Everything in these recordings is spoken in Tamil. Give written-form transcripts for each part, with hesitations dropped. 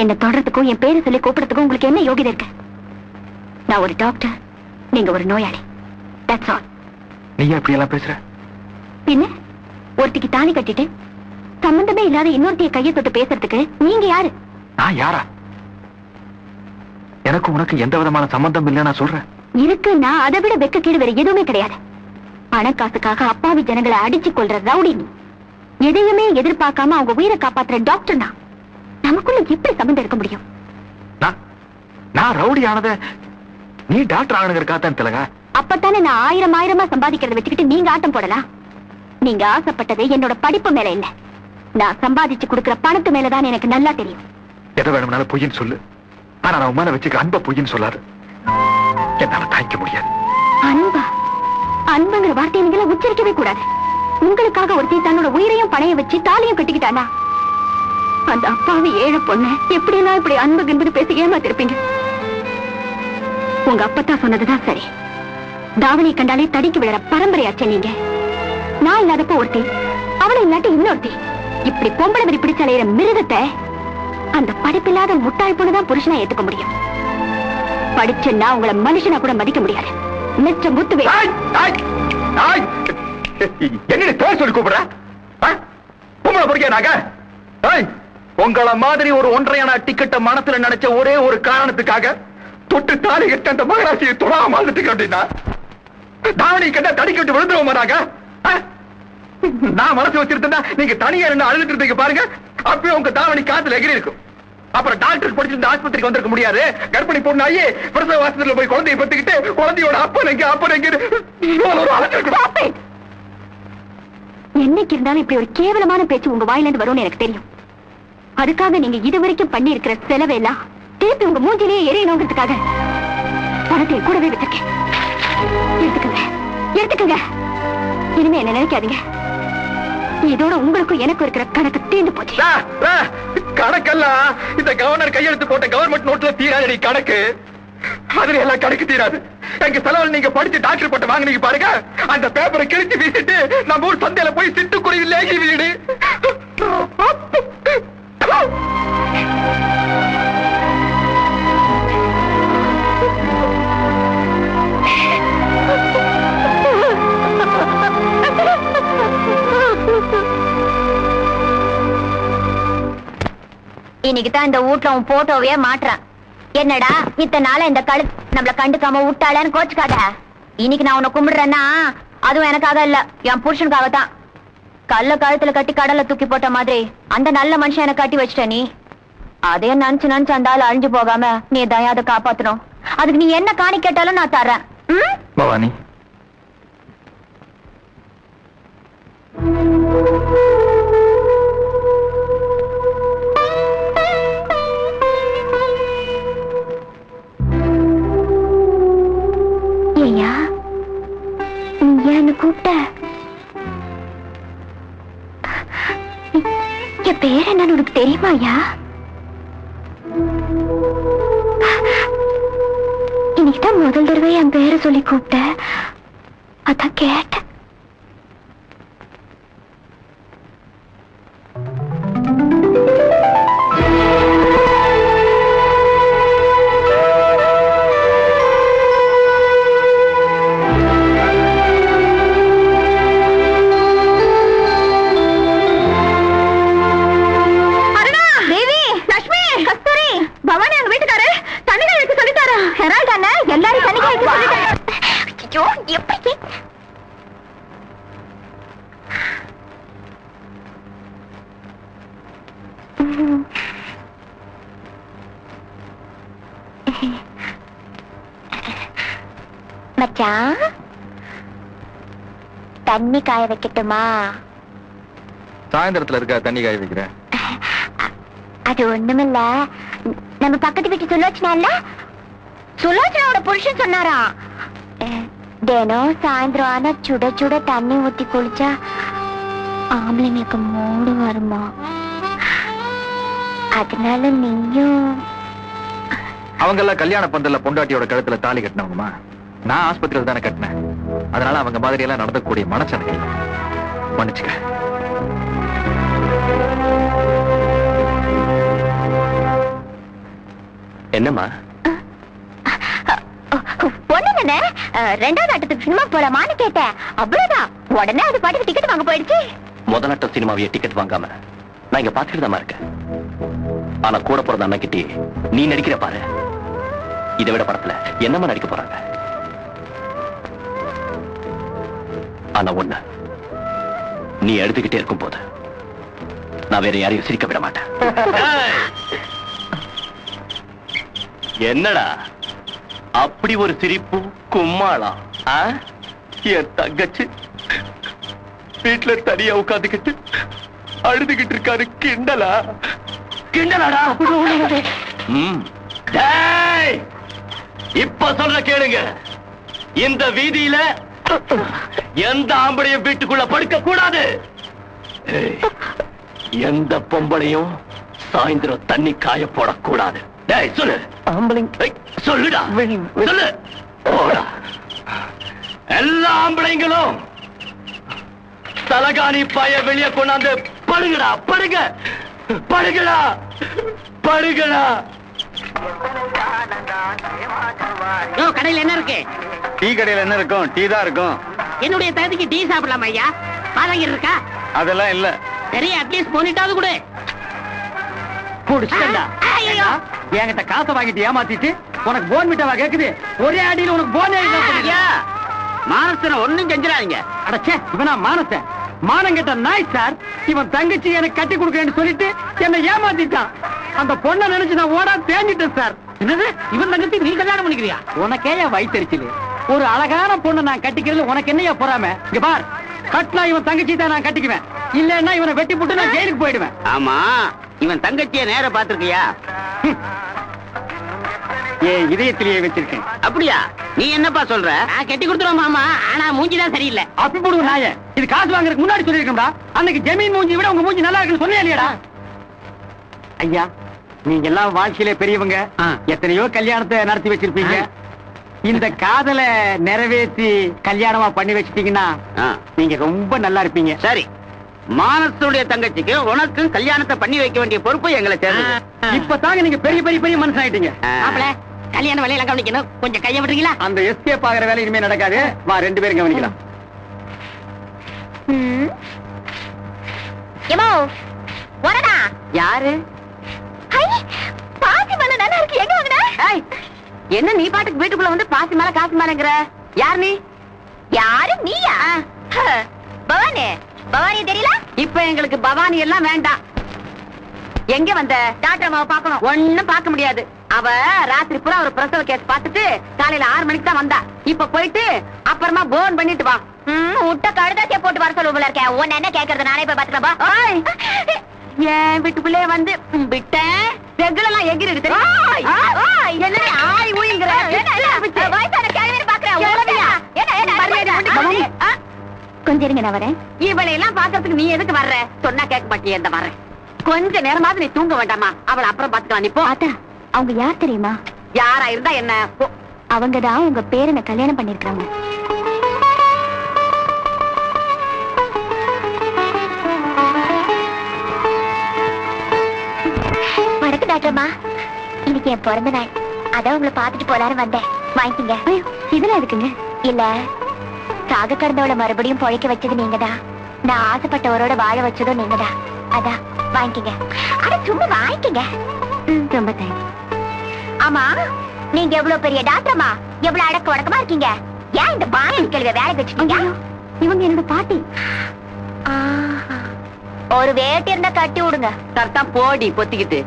என்ன தொடர்றதுக்கும் என் பேரை சொல்லி கூப்பிடுறதுக்கும் உங்களுக்கு என்ன யோகிதை இருக்கு? நான் ஒரு டாக்டர், நீங்க ஒரு நோயாளி. That's all. நீ எப்படி எல்லாம் பேசுற? பின்ன ஒருத்திக்கு தாலி கட்டிட்டு சம்பந்தமே இல்லாத இன்னொருத்திய கையை தொட்டு பேசுறதுக்கு நீங்க யாரு? நான் யாரா? எனக்கு உனக்கு எந்த விதமான சம்பந்தம் இல்ல நான் சொல்றேன். இருக்குன்னா அதை விட வெக்க கீடு வேற எதுவுமே கிடையாது. பணக்காசுக்காக அப்பாவி ஜனங்களை அடிச்சு கொள்ற ரவுடி நீ. எதையுமே எதிர்பார்க்காம அவங்க உயிரை காப்பாத்துற டாக்டர் தான். நமக்குள்ள எப்படி சம்பந்தம் இருக்க முடியும்? நான் ரவுடி ஆனத நீ டாக்டர் ஆகணுங்கிறக்காத்தான் திலகா. அப்பத்தானே நான் ஆயிரமா சம்பாதிக்கிறத வச்சுக்கிட்டு நீங்க ஆட்டம் போடலாம். நீங்க ஆசைப்பட்டது என்னோட படிப்பு மேல இல்ல, நான் சம்பாதிச்சு கொடுக்கிற பணத்து மேலதான் எனக்கு நல்லா தெரியும். எதை வேணும்னாலும் பொய்ன்னு சொல்லு, ஆனா நான் உண்மையில வச்சுக்க அன்ப பொய்ன்னு சொல்லாது. என்னால தாங்கிக்க முடியாது. அன்பா? அன்புங்கிற வார்த்தையை நீங்க உச்சரிக்கவே கூடாது. உங்களுக்காக ஒருத்தி தன்னோட உயிரையும் பணைய வச்சு தாலியும் கட்டிக்கிட்டானா அந்த அப்பாவி ஏழை பொண்ணு எப்படியெல்லாம் இப்படி அன்பு என்பது பேசி ஏமாத்திருப்பீங்க. உங்க அப்பத்தான் சொன்னதுதான் சரி. தாவணி கண்டாலே தடிக்கு விழற பரம்பரையாச்சே நீங்க. நான் இல்லாதப்போ ஒருத்தி, அவளை இல்லாட்டி இன்னொருத்தி, இப்படி பொம்பளை வரி பிடிச்ச அலையிற மிருகத்தை அந்த படிப்பில்லாத முட்டாள் பொண்ணுதான் புருஷனா ஏத்துக்க முடியும். படிச்சுன்னா உங்களை மனுஷனா கூட மதிக்க முடியாது. மிஸ்டர் முத்துவே, என்ன பேர் சொல்லி கூப்பிடுற? பொம்பளை பொறுக்கியானாங்க? உங்களை மாதிரி ஒரு ஒன்றையான டிக்கெட்ட மனசுல நினைச்ச ஒரே ஒரு காரணத்துக்காக தொட்டு தாலி கட்ட அந்த மகராசியை தொடாம வாழ்ந்துட்டு அப்படின்னா தாவணி கட்ட தடி கட்டு விழுந்துருவோமாங்க? நான் மனசு வச்சிருந்தா நீங்க தனியா என்ன அழுதுட்டு இருந்தீங்க பாருங்க, அப்பயும் உங்க தாவணி காத்துல எகிரி இருக்கும். அப்புறம் டாக்டர் படிச்சிருந்த ஆஸ்பத்திரிக்கு வந்திருக்க முடியாது. கர்ப்பிணி பொண்ணு ஆகி பிரசவ ஆஸ்பத்திரியில போய் குழந்தையை பெற்றுக்கிட்டு குழந்தையோட அப்பன் எங்க என்னைக்கு இருந்தாலும் இப்படி ஒரு கேவலமான பேச்சு உங்க வாயிலிருந்து வரும்னு எனக்கு தெரியும். அதுக்காக நீங்க இதுவரைக்கும் பண்ணி இருக்கிற செலவெல்லாம் திருப்பி உங்க மூஞ்சிலேயே எரியணுங்கிறதுக்காக பணத்தை கூடவே வச்சிருக்கேன். எடுத்துக்கங்க. இனிமே என்ன நினைக்காதீங்க. இதோட உங்களுக்கும் எனக்கும் இருக்கிற கணக்கு தீர்ந்து போச்சு. கணக்கெல்லாம் இந்த கவர்னர் கையெழுத்து போட்ட கவர்மெண்ட் நோட்ல தீராது கணக்கு. அதுல எல்லாம் கணக்கு தீராது. எங்க செலவில் நீங்க படிச்சு டாக்டர் பட்டம் வாங்கினீங்க பாருங்க, அந்த பேப்பரை கிழிச்சு வீசிட்டு நம்ம ஊர் சந்தையில போய் சிட்டுக்குருவி லேகி வீடு. இன்னைக்குதான் இந்த வீட்டுல உன் போட்டோவே மாட்டுறான். என்னடா இத்தனை நாள இந்த கழு நம்மள கண்டுக்காம விட்டாளன்னு கோச்சுக்காத. இன்னைக்கு நான் உன்னை கும்பிடுறேன்னா அதுவும் எனக்காக இல்ல, என் புருஷனுக்காக தான். கல்ல கழுத்துல கட்டி கடல்ல தூக்கி போட்ட மாதிரி அந்த நல்ல மனுஷன் எனக்கு கட்டி வச்சிட்ட நீ. அதே நினைச்சு அந்த ஆள் அழிஞ்சு போகாம நீ தயாத காப்பாத்தணும். அதுக்கு நீ என்ன காணி கேட்டாலும் நான் தர்றேன். பவானி, கூப்பிட்ட என் பேர் என்னன்னு உனக்கு தெரியுமாயா? இன்னைக்குதான் முதல் தடவை என் பேரை சொல்லி கூப்பிட்ட, அதான் கேட்டேன். மச்சான், தண்ணி காய வைக்கட்டுமா? சாயந்தரத்துல இருக்கா தண்ணி காய வைக்கிறேன். அது ஒண்ணுமில்ல, நம்ம பக்கத்து வீட்டு சுலோச்சனால சுலோச்சனாவோட புருஷன் சொன்னாரா, தினம் சாயந்தரம் ஆனா சுட சுட தண்ணி ஊத்தி குளிச்சா ஆம்பளைங்களுக்கு மூடு வருமா, அதனால நீயும். அவங்க எல்லாம் கல்யாண பந்தல்ல பொண்டாட்டியோட கழுத்துல தாலி கட்டினவங்கம்மா. நான் ஆஸ்பத்திரியில தானே கட்டினேன். அதனால அவங்க மாதிரி எல்லாம் நடந்தக்கூடிய மனசு எனக்கு இல்லை. மன்னிச்சுக்க. என்னம்மா? ஒண்ணு ரெண்டாவது ஆட்டத்துக்கு சினிமா போலாமான்னு கேட்டேன். அவ்வளவுதான், உடனே அது பாட்டுக்கு டிக்கெட் வாங்க போயிடுச்சு. முதலாட்ட சினிமாவைய டிக்கெட் வாங்காம நான் இங்க பாத்துக்கிட்டு தான் இருக்கேன். ஆனா கூட போறது அண்ணா கிட்டே நீ நடிக்கிற பாரு, இதை விட படத்துல என்னமா நடிக்க போறாங்க. ஆனா ஒண்ணு, நீ எழுதுகிட்டே இருக்கும் போது நான் வேற யாரையும் சிரிக்க விட மாட்டேன். என்னடா அப்படி ஒரு சிரிப்பு கும்மாளா? என் தங்கச்சி வீட்டுல தனியா உட்காந்துக்கிட்டு அழுதுகிட்டு இருக்காரு. கிண்டலா கிண்டலாடா? இப்ப சொல்ற கேளுங்க, இந்த வீதியில எந்த ஆம்பளையும் வீட்டுக்குள்ள படுக்க கூடாது. எந்த பொம்பளையும் சாயந்தரம் தண்ணி காய போடக்கூடாது. சொல்லு சொல்லுடா, சொல்லு. எல்லா ஆம்பளைங்களும் தலகாணி பாய வெளியே கொண்டாந்து படுகடா, படுக படுகடா, படுகடா. கடையில் என்ன இருக்கு? டீ கடையில என்ன இருக்கும்? டீ தான் இருக்கும். என்னுடைய தகுதிக்கு டீ சாப்பிடலாமா ஐயா? பாதங்கர் இருக்கா? அதெல்லாம் இல்ல. சரி, அட்லீஸ்ட் போனிட்டாவது கூட. என்கிட்ட காசை வாங்கிட்டு ஏமாத்திட்டு உனக்கு போன் மிட்டாவா கேக்குது? ஒரே அடியில் உனக்கு போனே மானசன ஒண்ணும் செஞ்சிடாதீங்க. அடச்சே, இவனா மானசன்? மானம் கெட்ட நாய் சார். இவன் தங்கச்சி எனக்கு கட்டி கொடுக்கறேன்னு சொல்லிட்டு என்ன ஏமாத்திட்டான். அந்த பொண்ணை நினைச்சு நான் ஓடா தேஞ்சிட்டேன் சார். என்னது, இவன் தங்கச்சி நீ கல்யாணம் பண்ணிக்கிறியா? உனக்கே வயிற்றுச்சில ஒரு அழகான பொண்ணை நான் கட்டிக்கிறது உனக்கு என்னையா பொறாம? இங்க பார், கட்டினா இவன் தங்கச்சி தான் நான் கட்டிக்குவேன். இல்லன்னா இவனை வெட்டி போட்டு நான் ஜெயிலுக்கு போயிடுவேன். ஆமா, இவன் தங்கச்சிய நேர பாத்துருக்கியா? ஏன் இதயத்திலேயே வச்சிருக்கேன். அப்படியா? நீ என்னப்பா சொல்ற? நான் கட்டி கொடுத்துருவோம் மாமா, ஆனா மூஞ்சிதான் சரியில்லை. அப்படி போடுவோம் நாய. இது காசு வாங்குறதுக்கு முன்னாடி சொல்லிருக்கா? அன்னைக்கு ஜமீன் மூஞ்சி விட உங்க மூஞ்சி நல்லா இருக்குன்னு சொன்னே இல்லையாடா? ஐயா, நீங்க எல்லாம் வாழ்க்கையில பெரியவங்க, எத்தனையோ கல்யாணத்தை நடத்தி வச்சிருப்பீங்க. இந்த காதலை நிறைவேற்றி கல்யாணமா பண்ணி வச்சிட்டீங்கன்னா நீங்க ரொம்ப நல்லா இருப்பீங்க. சரி, மானசனுடைய தங்கச்சிக்கு உனக்கும் கல்யாணத்தை பண்ணி வைக்க வேண்டிய பொறுப்பு எங்களை சேர்ந்து. இப்பதாங்க நீங்க பெரிய பெரிய பெரிய மனுஷன் ஆயிட்டீங்க. கல்யாண வேலையெல்லாம் கவனிக்கணும், கொஞ்சம் கைய விடுறீங்களா? அந்த எஸ்கேப் ஆகிற வேலை இனிமே நடக்காது. வா, ரெண்டு பேரும் கவனிக்கலாம். யாரு? பாசி மலை நல்லா இருக்கு, எங்க வாங்கின? என்ன நீ பாட்டுக்கு வீட்டுக்குள்ள வந்து பாசி மேல காசு மேலங்கிற? யார் நீ? யாரு நீயா? பவானி, பவானி தெரியல? இப்ப எங்களுக்கு பவானி எல்லாம் வேண்டாம். எங்க வந்த? டாக்டர் அம்மாவை பாக்கணும். ஒண்ணும் பார்க்க முடியாது. அவ ராத்திரி பூரா ஒரு பிரசவ கேஸ் பார்த்துட்டு காலையில 6 மணிக்கு தான் வந்தா. இப்ப போயிட்டு அப்புறமா போன் பண்ணிட்டு வா. முட்டை கழுதாசியா போட்டு வர சொல்லுவோம்ல இருக்கேன். உன்ன என்ன கேக்குறது? நானே போய் பாத்துக்கலாம். என் வீட்டுக்குள்ளே வந்து விட்டேன். செகுலெல்லாம் எகிரி இருக்கு. கொஞ்சம் இருங்க, நான் வரேன். இவளை எல்லாம் பாக்கிறதுக்கு நீ எதுக்கு வர்ற? சொன்னா கேட்க மாட்டியே. இந்த வரேன். கொஞ்ச நேரமாவது நீ தூங்க வேண்டாமா? அவளை அப்புறம் பாத்துக்கலாம். நீ போ. அவங்க யார் தெரியுமா? யாரா இருந்தா என்ன? அவங்கதான் உங்க பேரனை கல்யாணம் பண்ணிருக்காங்க. வணக்கம் டாக்டர்மா. இன்னைக்கு என் பிறந்த நாள், அதான் உங்களை பாத்துட்டு போலான்னு வந்தேன். வாங்கிக்கங்க. இதெல்லாம் இருக்குங்க. இல்ல, சாக கடந்தவளை மறுபடியும் பொழைக்க வச்சது நீங்கதான். நான் ஆசைப்பட்டவரோட வாழ வச்சதும் நீங்கதான். அதான் வாங்கிக்கங்க. அட சும்மா வாங்கிக்கங்க. ரொம்ப தேங்க்ஸ். ஆமா, நீங்க எவ்வளவு பெரிய டாக்டர்மா, எவ்வளவு அடக்க உடக்கமா இருக்கீங்க. ஏன் இந்த பாட்டி கேள்வி வேலைக்கு வச்சுட்டீங்க? இவங்க என்னோட பாட்டி. ஒரு வேட்டி இருந்தா கட்டி விடுங்க. தர்த்தான் போடி பொத்திக்கிட்டு.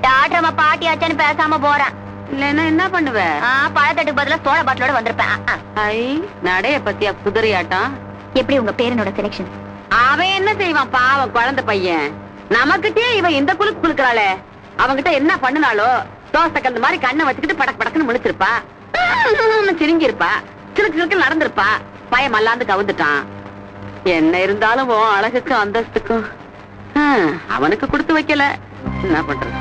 டாக்டர் அம்மா பாட்டி ஆச்சான்னு பேசாம போறேன். இல்லன்னா என்ன பண்ணுவ? பழத்தட்டுக்கு பதிலா சோழ பாட்டிலோட வந்திருப்பேன். நடைய பத்தியா குதிரையாட்டம். எப்படி உங்க பேரனோட செலக்ஷன்? அவன் என்ன செய்வான் பாவம், குழந்தை பையன். நமக்கிட்டே இவன் இந்த குலுக்கு குலுக்குறாளே. அவங்கிட்ட என்ன பண்ணுனாலோ தோசை கந்த மாதிரி கண்ணை வச்சுக்கிட்டு படக்கு படக்குன்னு முழிச்சிருப்பா, சிரிங்கி இருப்பா, சிலுக்கு சிலுக்கு நடந்திருப்பா. பயம் அல்லாந்து கவுந்துட்டான். என்ன இருந்தாலும் அழகுக்கும் அந்தஸ்துக்கும் அவனுக்கு கொடுத்து வைக்கல. என்ன பண்றது?